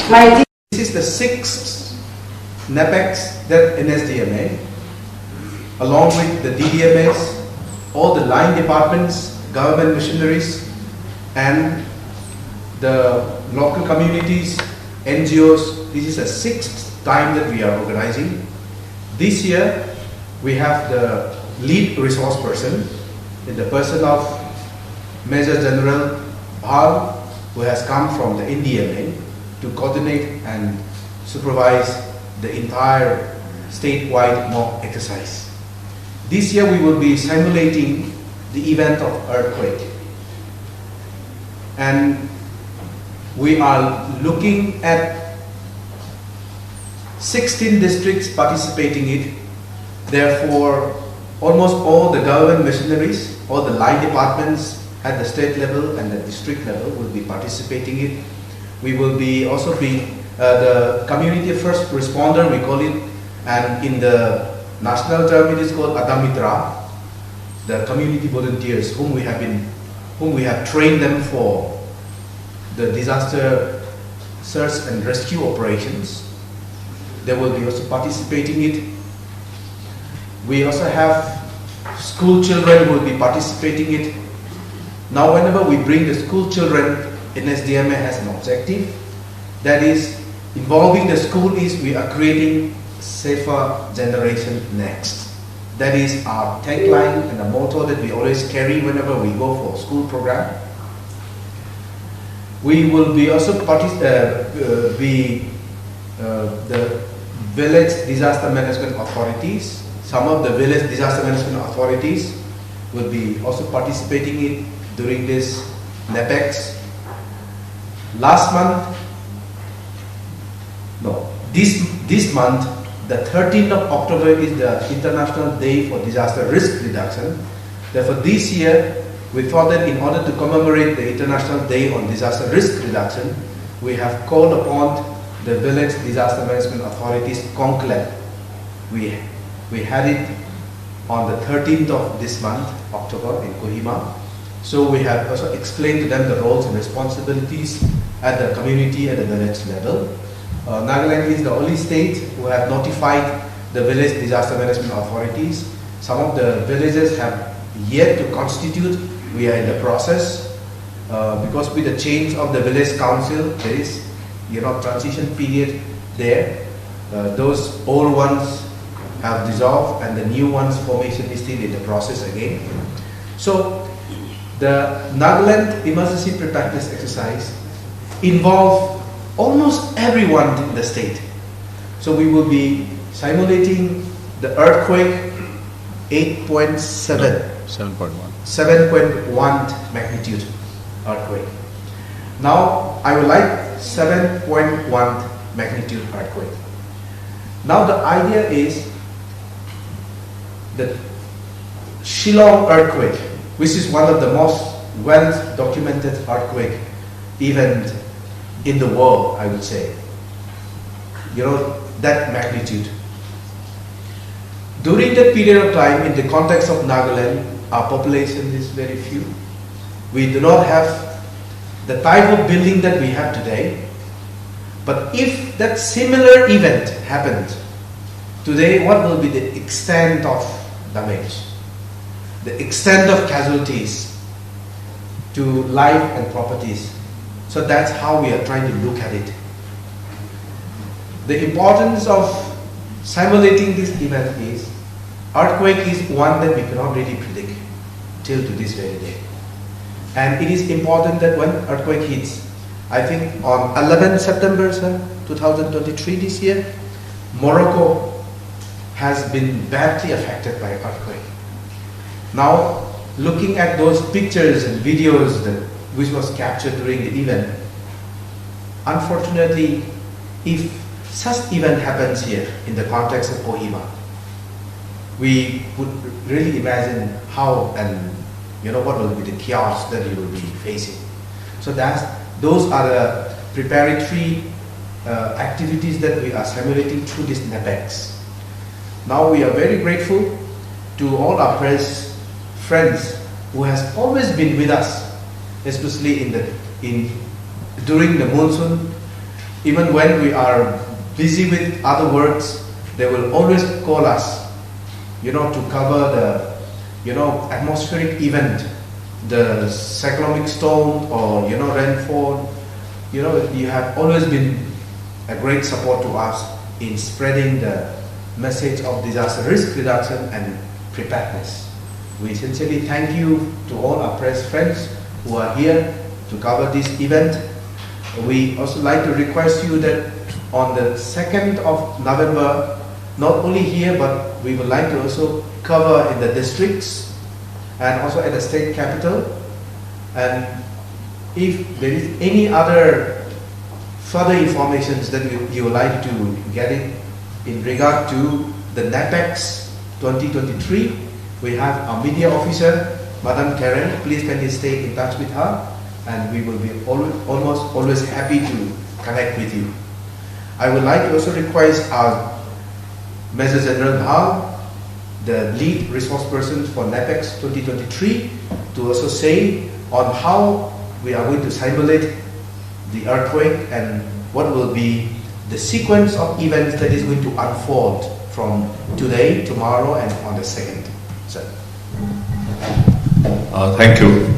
This is the sixth NEPEx that NSDMA, along with the DDMAs, all the line departments, government missionaries, and the local communities, NGOs. This is the sixth time that we are organizing. This year, we have the lead resource person in the person of Major General Bhal, who has come from the NDMA to coordinate and supervise the entire statewide mock exercise. This year we will be simulating the event of earthquake, and we are looking at 16 districts participating in it. Therefore, almost all the government missionaries, all the line departments at the state level and the district level will be participating in it. We will be also be the community first responder, we call it, and in the national term it is called Adamitra, the community volunteers whom we have trained them for the disaster search and rescue operations. They will be also participating in it. We also have school children who will be participating in it. Now whenever we bring the school children, NSDMA has an objective, that is involving the school is we are creating safer generation next. That is our tagline and the motto that we always carry whenever we go for a school program. We will be also the village disaster management authorities. Some of the village disaster management authorities will be also participating in during this NEPEx. This month, the 13th of October is the International Day for Disaster Risk Reduction. Therefore, this year, we thought that in order to commemorate the International Day on Disaster Risk Reduction, we have called upon the Village Disaster Management Authorities conclave. We had it on the 13th of this month, October, in Kohima. So we have also explained to them the roles and responsibilities at the community and the village level. Nagaland is the only state who have notified the village disaster management authorities. Some of the villages have yet to constitute. We are in the process because with the change of the village council, there is transition period there. Those old ones have dissolved and the new ones formation is still in the process again. So the Nagaland emergency preparedness exercise involves almost everyone in the state. So we will be simulating the earthquake 7.1 magnitude earthquake. Now I would like 7.1 magnitude earthquake. Now the idea is the Shillong earthquake, which is one of the most well documented earthquake event in the world, I would say. That magnitude. During that period of time, in the context of Nagaland, our population is very few. We do not have the type of building that we have today. But if that similar event happened today, what will be the extent of damage? The extent of casualties to life and properties. So that's how we are trying to look at it. The importance of simulating this event is, earthquake is one that we cannot really predict till to this very day. And it is important that when earthquake hits, I think on 11 September 2023 this year, Morocco has been badly affected by earthquake. Now, looking at those pictures and videos which was captured during the event, unfortunately, if such event happens here in the context of Kohima, we would really imagine how and what will be the chaos that you will be facing. So those are the preparatory activities that we are simulating through this NEPEx. Now we are very grateful to all our press friends who has always been with us, especially during the monsoon Even when we are busy with other works, they will always call us, to cover the, atmospheric event, the cyclonic storm or, rainfall. You have always been a great support to us in spreading the message of disaster risk reduction and preparedness. We sincerely thank you to all our press friends who are here to cover this event. We also like to request you that on the 2nd of November, not only here, but we would like to also cover in the districts and also at the state capital. And if there is any other further information that you would like to get in regard to the NEPEx 2023, we have our media officer, Madam Karen. Please can you stay in touch with her, and we will be always happy to connect with you. I would like to also request our Major General Bhal, the lead resource person for NEPEx 2023, to also say on how we are going to simulate the earthquake and what will be the sequence of events that is going to unfold from today, tomorrow, and on the 2nd. So. Thank you.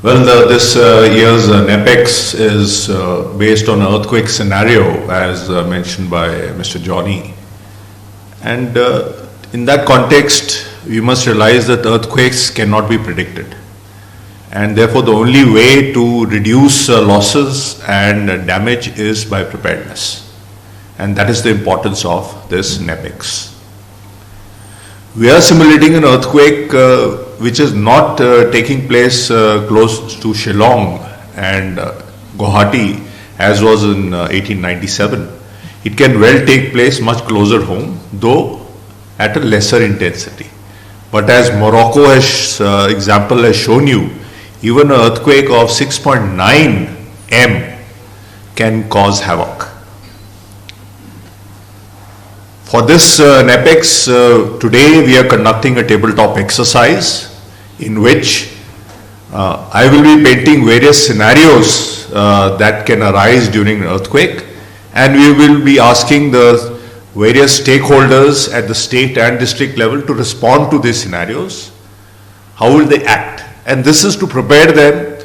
Well, this year's NEPEx is based on an earthquake scenario, as mentioned by Mr. Johnny. And in that context, we must realize that earthquakes cannot be predicted. And therefore, the only way to reduce losses and damage is by preparedness. And that is the importance of this NEPEx. We are simulating an earthquake which is not taking place close to Shillong and Guwahati as was in 1897. It can well take place much closer home, though at a lesser intensity. But as Morocco example has shown you, even an earthquake of 6.9 M can cause havoc. For this NEPEx, today we are conducting a tabletop exercise in which I will be painting various scenarios that can arise during an earthquake, and we will be asking the various stakeholders at the state and district level to respond to these scenarios. How will they act? And this is to prepare them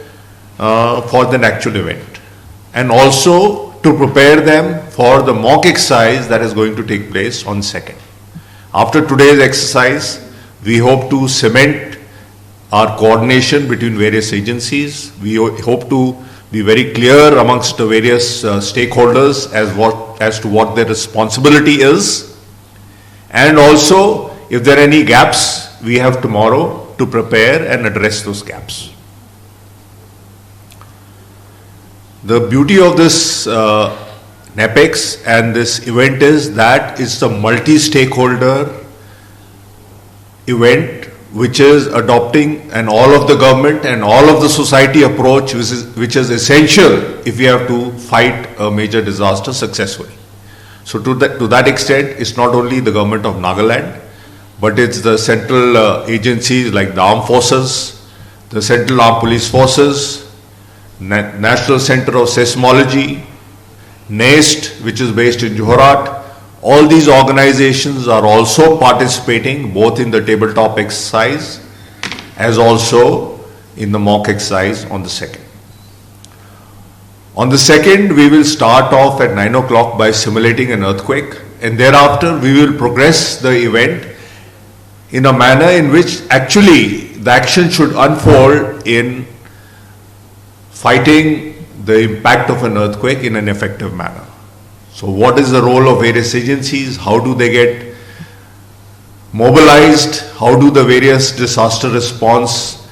for the actual event, and also to prepare them for the mock exercise that is going to take place on 2nd. After today's exercise, we hope to cement our coordination between various agencies. We hope to be very clear amongst the various stakeholders as to what their responsibility is. And also, if there are any gaps, we have tomorrow to prepare and address those gaps. The beauty of this NEPEx and this event is that it's a multi-stakeholder event which is adopting an all of the government and all of the society approach which is essential if we have to fight a major disaster successfully. So to that extent, it's not only the government of Nagaland, but it's the central agencies like the armed forces, the Central Armed Police Forces, National Center of Seismology, NEST, which is based in Johorhat. All these organizations are also participating both in the tabletop exercise as also in the mock exercise on the 2nd. On the 2nd, we will start off at 9 o'clock by simulating an earthquake, and thereafter we will progress the event in a manner in which actually the action should unfold in fighting the impact of an earthquake in an effective manner. So what is the role of various agencies? How do they get mobilized? How do the various disaster response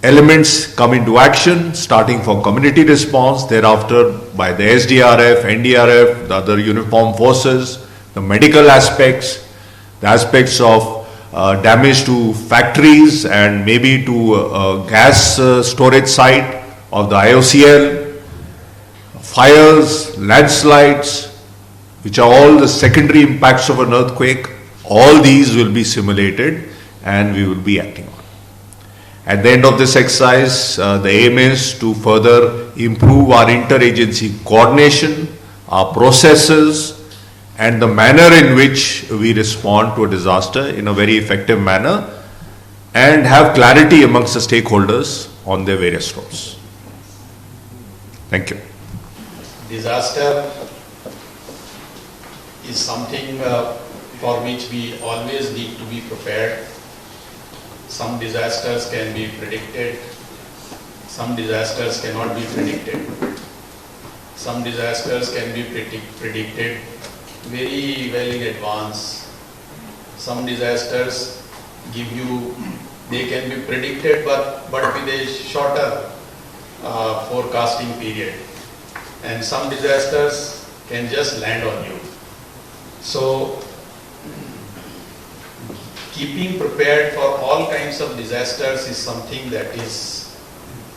elements come into action, starting from community response, thereafter by the SDRF, NDRF, the other uniformed forces, the medical aspects, the aspects of damage to factories and maybe to a gas storage site of the IOCL, fires, landslides, which are all the secondary impacts of an earthquake. All these will be simulated and we will be acting on. At the end of this exercise, the aim is to further improve our interagency coordination, our processes, and the manner in which we respond to a disaster in a very effective manner, and have clarity amongst the stakeholders on their various roles. Thank you. Disaster is something for which we always need to be prepared. Some disasters can be predicted, some disasters cannot be predicted. Some disasters can be predicted very well in advance. Some disasters they can be predicted but with a shorter forecasting period. And some disasters can just land on you. So, keeping prepared for all kinds of disasters is something that is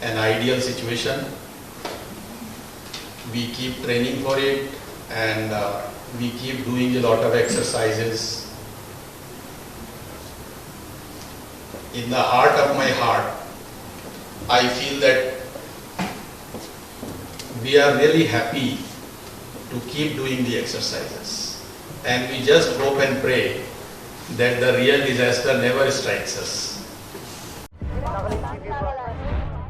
an ideal situation. We keep training for it, and we keep doing a lot of exercises. In the heart of my heart, I feel that we are really happy to keep doing the exercises, and we just hope and pray that the real disaster never strikes us.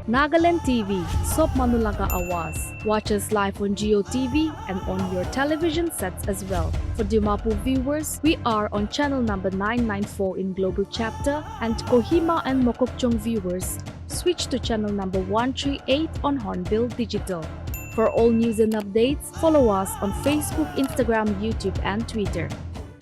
Nagaland TV, Sob Manulaga Awas. Watch us live on Geo TV and on your television sets as well. For Dimapur viewers, we are on channel number 994 in Global Chapter, and Kohima and Mokokchung viewers, switch to channel number 138 on Hornbill Digital. For all news and updates, follow us on Facebook, Instagram, YouTube, and Twitter.